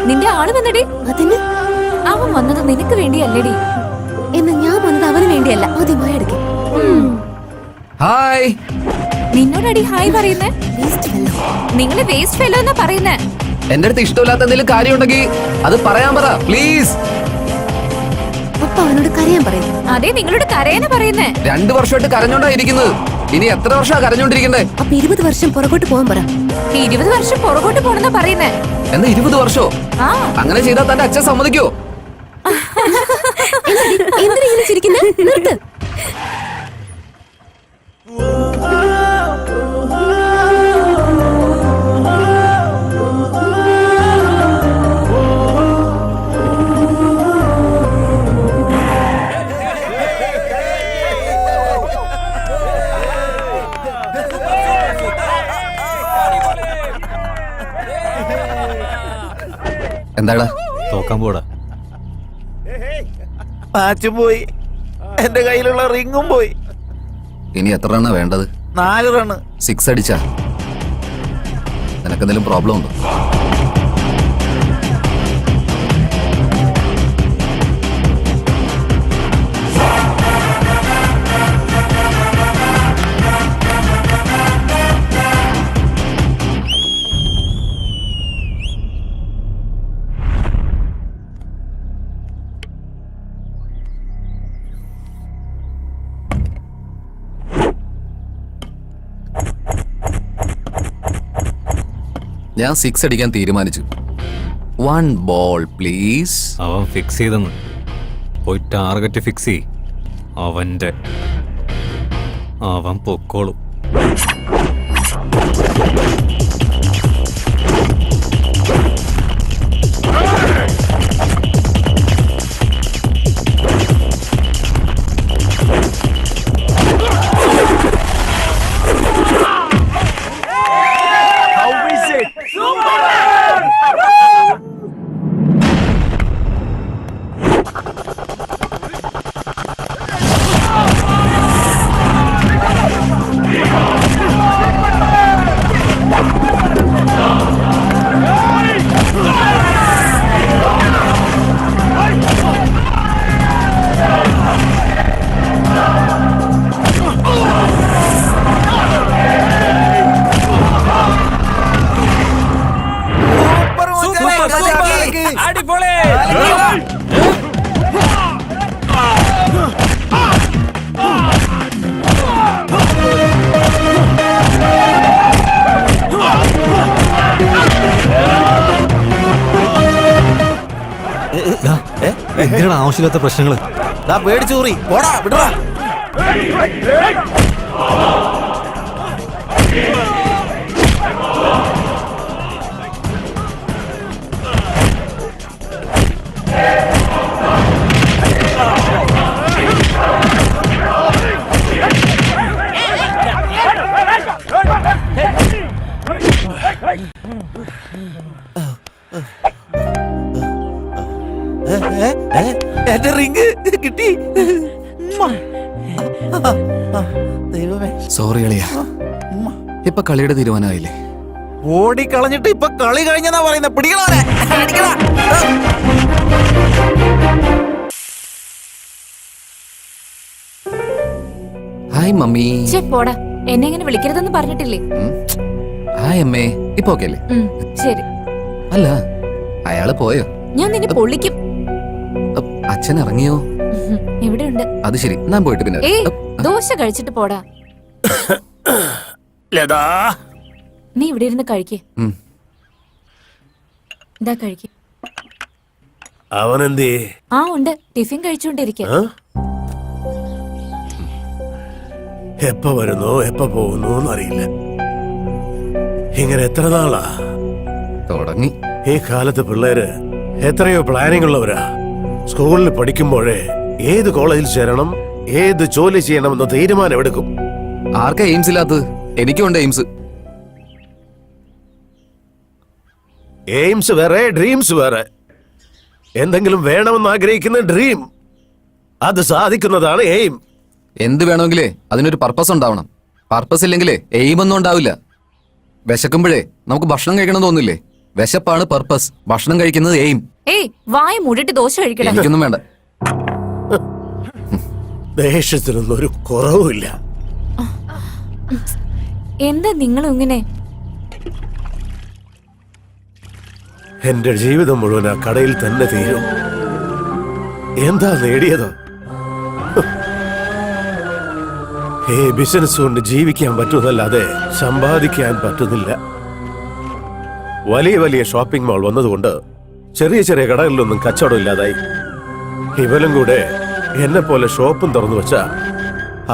നിന്റെ ആള് വന്നടി. അതിന് അവൻ വന്നത് നിനക്ക് വേണ്ടിയല്ലടി. എന്ന് ഞാൻ വന്നത് അവന് വേണ്ടിയല്ല. ആദ്യമായി എടുക്കേ. ഹായ്. നിന്നോടടി ഹായ് പറയുന്നേ? നിങ്ങള് വേസ്റ്റ് ഫെല്ലോ എന്നാ പറയുന്നേ. എന്റെ അടുത്ത് ഇഷ്ടമില്ലാത്ത എന്തെങ്കിലും കാര്യമുണ്ടെങ്കിൽ അത് പറയാൻ പറ പ്ലീസ്. അപ്പ അവനോട് കരയാൻ പറയും. അതെ, നിങ്ങളോട് കരയാനാ പറയുന്നേ. 2 വർഷമായിട്ട് കരഞ്ഞോണ്ടായിരിക്കുന്നത്. ഇനി എത്ര വർഷമാ കരഞ്ഞോണ്ടിരിക്കണ്ടേ? അപ്പൊ 20 വർഷം പുറകോട്ട് പോകാൻ പറ. 20 വർഷം പുറകോട്ട് പോണെന്നാ പറയുന്നേ. എന്നാ 20 വർഷോ? അങ്ങനെ ചെയ്താൽ തന്റെ അച്ഛൻ സമ്മതിക്കോ? എന്തിനാ ചിരിക്കുന്നേ? നിർത്ത്. എന്താടാ? തോക്കാൻ പോടാ. മാച്ചും പോയി, എന്റെ കയ്യിലുള്ള റിങ്ങും പോയി. ഇനി എത്ര റണ്ണാ വേണ്ടത്? 4 റണ്ണ്. 6 അടിച്ചാ നിനക്കെന്തെങ്കിലും പ്രോബ്ലം ഉണ്ടോ? ഞാൻ 6 അടിക്കാൻ തീരുമാനിച്ചു. 1 ബോൾ പ്ലീസ്. അവൻ ഫിക്സ് ചെയ്തെന്ന്. പോയി ടാർഗറ്റ് ഫിക്സ് ചെയ്. അവൻ പൊക്കോളും. എന്തിനാണ് ആവശ്യമില്ലാത്ത പ്രശ്നങ്ങള്? പേടിച്ചൂറി പോടാ, വിടറാ. എന്റെ റിങ് കിട്ടി. ദൈവമേ, സോറി അളിയാ. ഇപ്പൊ കളിയുടെ തീരുമാനമായില്ലേ? ഓടിക്കളഞ്ഞിട്ട് ഇപ്പൊ കളി കഴിഞ്ഞെന്നാ പറയുന്നത്. പിടിക്കണോനെ. Hi mummy. പോടാ, എന്നെ ഇങ്ങനെ വിളിക്കരുതെന്ന് പറഞ്ഞിട്ടില്ലേ? ഹായ് അമ്മേ. ഇപ്പൊ ഓക്കെ അല്ലേ? ശരി. അല്ല, അയാള് പോയോ? ഞാൻ നിന്നെ പൊള്ളിക്കും. അച്ഛൻ ഇറങ്ങിയോ? എവിടെയുണ്ട്? അത് ശരി, ഞാൻ പോയിട്ട് പിന്നെ. ദോശ കഴിച്ചിട്ട് പോടാ. ലതാ, നീ ഇവിടെ ഇരുന്ന് കഴിക്കേ. ഇതാ കഴിക്കേ. അവനെന്തേ? ഉണ്ട്, ടിഫിൻ കഴിച്ചുകൊണ്ടിരിക്ക. എപ്പ വരുന്നോ എപ്പ പോകുന്നോ എന്നറിയില്ല. ഇങ്ങനെ എത്ര നാളാ തുടങ്ങി? ഈ കാലത്ത് പിള്ളേര് എത്രയോ പ്ലാനിങ് ഉള്ളവരാ. സ്കൂളിൽ പഠിക്കുമ്പോഴേ ഏത് കോളേജിൽ ചേരണം, ഏത് ജോലി ചെയ്യണമെന്ന് തീരുമാനം എടുക്കും. ആർക്കാ എയിംസ് ഇല്ലാത്തത്? എനിക്കുണ്ട് എയിംസ്. എയിംസ് വേറെ, ഡ്രീംസ് വേറെ. എന്തെങ്കിലും വേണമെന്ന് ആഗ്രഹിക്കുന്ന ഡ്രീം, അത് സാധിക്കുന്നതാണ് എയിം. എന്ത് വേണമെങ്കിലേ അതിനൊരു പർപ്പസ് ഉണ്ടാവണം. പർപ്പസ് ഇല്ലെങ്കിലേ എയിം ഒന്നും ഉണ്ടാവില്ല. വിശക്കുമ്പോഴേ നമുക്ക് ഭക്ഷണം കഴിക്കണം തോന്നില്ലേ? വിശപ്പാണ് പർപ്പസ്, ഭക്ഷണം കഴിക്കുന്നത് എയിം. ഏയ് വായ മൂടിട്ട് ദോശ കഴിക്കണം. എനിക്കൊന്നും വേണ്ട. ദേഷ്യത്തിനൊന്നും ഒരു കുറവുമില്ല. എന്താ നിങ്ങളും ഇങ്ങനെ? എന്റെ ജീവിതം മുഴുവൻ ആ കടയിൽ തന്നെ തീരും. എന്താ നേടിയത്? ഈ ബിസിനസ് കൊണ്ട് ജീവിക്കാൻ പറ്റുന്നല്ലാതെ സമ്പാദിക്കാൻ പറ്റുന്നില്ല. വലിയ വലിയ ഷോപ്പിംഗ് മാൾ വന്നതുകൊണ്ട് ചെറിയ ചെറിയ കടകളിലൊന്നും കച്ചവടം ഇല്ലാതായി. ഇവലും കൂടെ എന്നെ പോലെ ഷോപ്പും തുറന്നു വെച്ച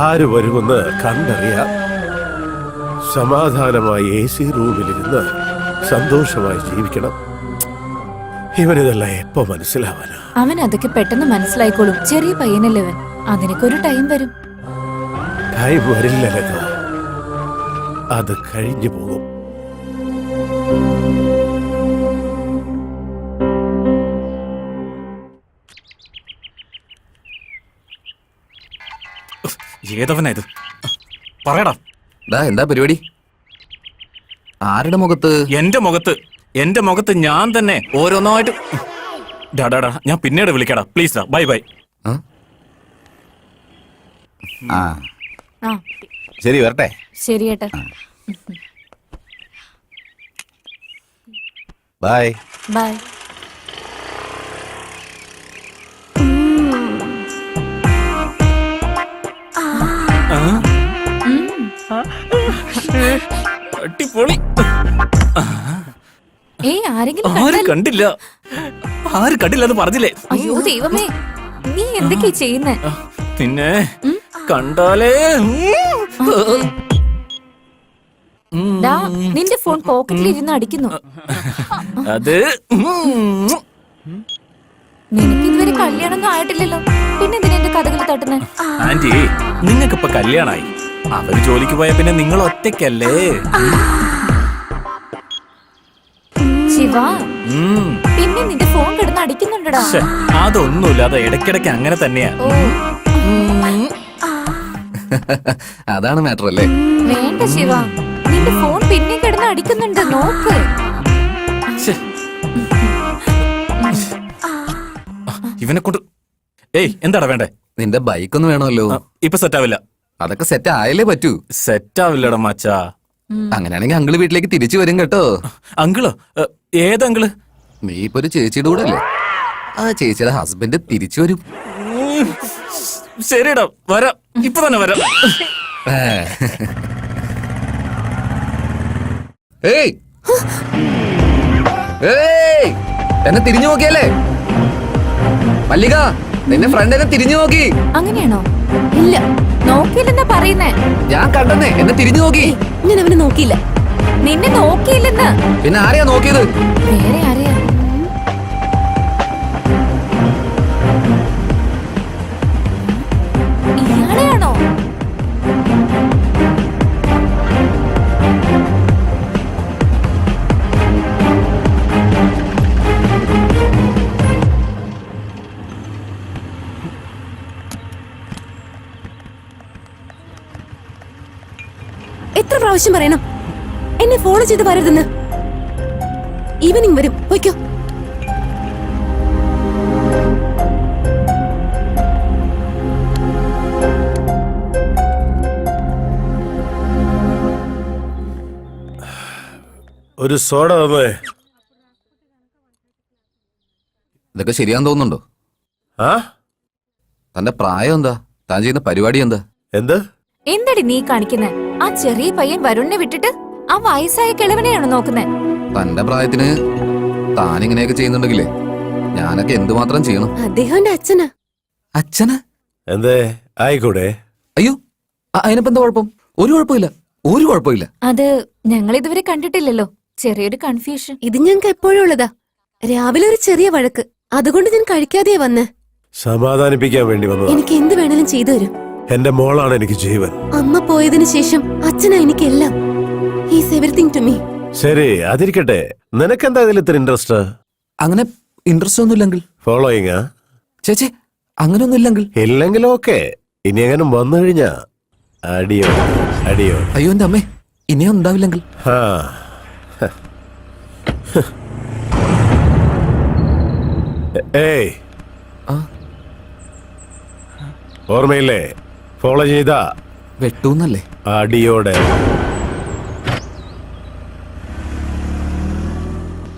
ആര് വരുമെന്ന് കണ്ടറിയാം. സമാധാനമായി AC റൂമിലിരുന്ന് സന്തോഷമായി ജീവിക്കണം. ഇവനിതെല്ലാം എപ്പോ മനസ്സിലാവാനാ? അവൻ അതൊക്കെ പെട്ടെന്ന് മനസ്സിലായിക്കോളും. ചെറിയ പയ്യനല്ലേ അവൻ. അതിനൊക്കെ ഒരു ടൈം വരും. ടൈം വരില്ല ലത, അത് കഴിഞ്ഞു പോകും. ഏതവനാ ഇത്? പറയടാ. എന്താ പരിപാടി? ആരുടെ മുഖത്ത്? എന്റെ മുഖത്ത് ഞാൻ തന്നെ ഓരോന്നായിട്ട്. ഡാടാ ഞാൻ പിന്നീട് വിളിക്കടാ പ്ലീസ്. Bye bye. ആ ശരി വരട്ടെ. ശരി ഏട്ടാ. ബൈ. ബൈ. അടിപൊളി. ഏയ് ആരെങ്കിലും ആരും കണ്ടില്ല. ആരും കണ്ടില്ലെന്ന് പറഞ്ഞില്ലേ? അയ്യോ ദൈവമേ, നീ എന്തൊക്കെയാ ചെയ്യുന്നേ? പിന്നെ കണ്ടാലേ. ദാ, നിന്റെ ഫോൺ പോക്കറ്റിൽ ഇരുന്ന് അടിക്കുന്നു. അത് നിനക്ക് ഇതുവരെ കല്യാണമൊന്നും ആയിട്ടില്ലല്ലോ, പിന്നെ എന്തിനാ എന്റെ കഥകൾ തട്ടുന്നേ? ആന്റി, നിങ്ങൾക്കിപ്പൊ കല്യാണായി. അവര് ജോലിക്ക് പോയ പിന്നെ നിങ്ങൾ ഒറ്റയ്ക്കല്ലേ? ശിവ, പിന്നെ നിന്റെ ഫോൺ കിടന്ന് അടിക്കുന്നുണ്ടടാ. അതൊന്നുമില്ല, അത് ഇടയ്ക്കിടയ്ക്ക് അങ്ങനെ തന്നെയാ. ഓ അതാണ് മാറ്റർ അല്ലേ? വേണ്ട ശിവ, നിന്റെ ഫോൺ പിന്നെ കിടന്ന് അടിക്കുന്നുണ്ട്, നോക്ക്. ഇവനെ കൊണ്ട്. ഏയ് എന്താടാ വേണ്ടേ? നിന്റെ ബൈക്ക് ഒന്ന് വേണമല്ലോ. ഇപ്പൊ സെറ്റ് ആവില്ല. അതൊക്കെ സെറ്റ് ആയാലേ പറ്റൂ. സെറ്റ് ആവില്ലടാ മച്ചാ. അങ്ങനെയാണെങ്കിൽ അങ്കിള് വീട്ടിലേക്ക് തിരിച്ചു വരും കേട്ടോ. അങ്കിളോ? ഏതങ്കിള്? നീ ഇപ്പൊ ഒരു ചേച്ചിയുടെ കൂടെ അല്ലേ? ആ ചേച്ചിയുടെ ഹസ്ബൻഡ് തിരിച്ചു വരും. ശരിടാ, വരാം. ഇപ്പൊ തന്നെ വരാം. ഏയ് ഏയ്, എന്നെ തിരിഞ്ഞു നോക്കിയല്ലേ മല്ലിക? നിന്റെ ഫ്രണ്ട് എന്നെ തിരിഞ്ഞു നോക്കി. അങ്ങനെയാണോ? ഇല്ല, നോക്കിയില്ലെന്നാ പറയുന്നേ. ഞാൻ കണ്ടെന്നേ, എന്നെ തിരിഞ്ഞു നോക്കി. ഞാൻ അവനെ നോക്കിയില്ല. നിന്നെ നോക്കിയില്ലെന്ന്. പിന്നെ ആരെയാ നോക്കിയത്? വേറെ ആരെയാ? ഇയാളെയാണോ? എത്ര പ്രാവശ്യം പറയണം എന്നെ ഫോളോ ചെയ്ത് വരരുതെന്ന്? ഈവനിങ് വരും, പോയിക്കോ. ഒരു സോഡ തന്നേ. ഇതൊക്കെ ശരിയാന്ന് തോന്നുന്നുണ്ടോ? ആ, തന്റെ പ്രായം എന്താ? താൻ ചെയ്യുന്ന പരിപാടി എന്താ? എന്ത്? എന്തടി നീ കാണിക്കുന്നേ? ആ ചെറിയ പയ്യൻ വരുണിനെ വിട്ടിട്ട് ആ വയസ്സായ കിളവനെയാണോ നോക്കുന്നേ? തന്റെ പ്രായത്തിന് താൻ ഇങ്ങനെയൊക്കെ ചെയ്യുന്നുണ്ടെങ്കിലേ ഞാനൊക്കെ എന്തുമാത്രം ചെയ്യണം? അദ്ദേഹം എന്റെ അച്ഛനാ. അച്ഛന്? എന്തേ ആയിക്കൂടെ? അയ്യോ, അതിനിപ്പോ എന്താ കുഴപ്പം? ഒരു കുഴപ്പമില്ല, ഒരു കുഴപ്പമില്ല. അത് ഞങ്ങൾ ഇതുവരെ കണ്ടിട്ടില്ലല്ലോ, ചെറിയൊരു കൺഫ്യൂഷൻ. ഇത് ഞങ്ങൾക്ക് എപ്പോഴും ഉള്ളതാ. രാവിലെ ഒരു ചെറിയ വഴക്ക്, അതുകൊണ്ട് ഞാൻ കഴിക്കാതെയാ വന്ന്. സമാധാനിപ്പിക്കാൻ വേണ്ടി വന്നതാ. എനിക്ക് എന്ത് വേണേലും ചെയ്തു തരും. എന്റെ മോളാണ് എനിക്ക് ജീവൻ. അമ്മ പോയതിനു ശേഷം അച്ഛനാ എനിക്കെല്ലാം. He's everything to me. ശരി, അതിരിക്കട്ടെ. നിനക്കെന്താ ഇതിൽ ഇത്ര ഇൻട്രസ്റ്റ്? അങ്ങനെ ഇൻട്രസ്റ്റ് ഒന്നുമില്ലെങ്കിൽ ഫോളോയിങ്? ചേച്ചി അങ്ങനെയൊന്നും ഇല്ലെങ്കിൽ. ഇല്ലെങ്കിലും ഓക്കെ. ഇനി എങ്ങനെ വന്നു കഴിഞ്ഞാ അടിയോ അടിയോ. അയ്യോ എന്റെ അമ്മേ, ഇനിയും ഉണ്ടാവില്ലെങ്കിൽ ആ. ഏയ് ആ ഓർമ്മയില്ലേ ഫോളോ ചെയ്ത വെട്ടൂന്നല്ലേ? അടിയോടെ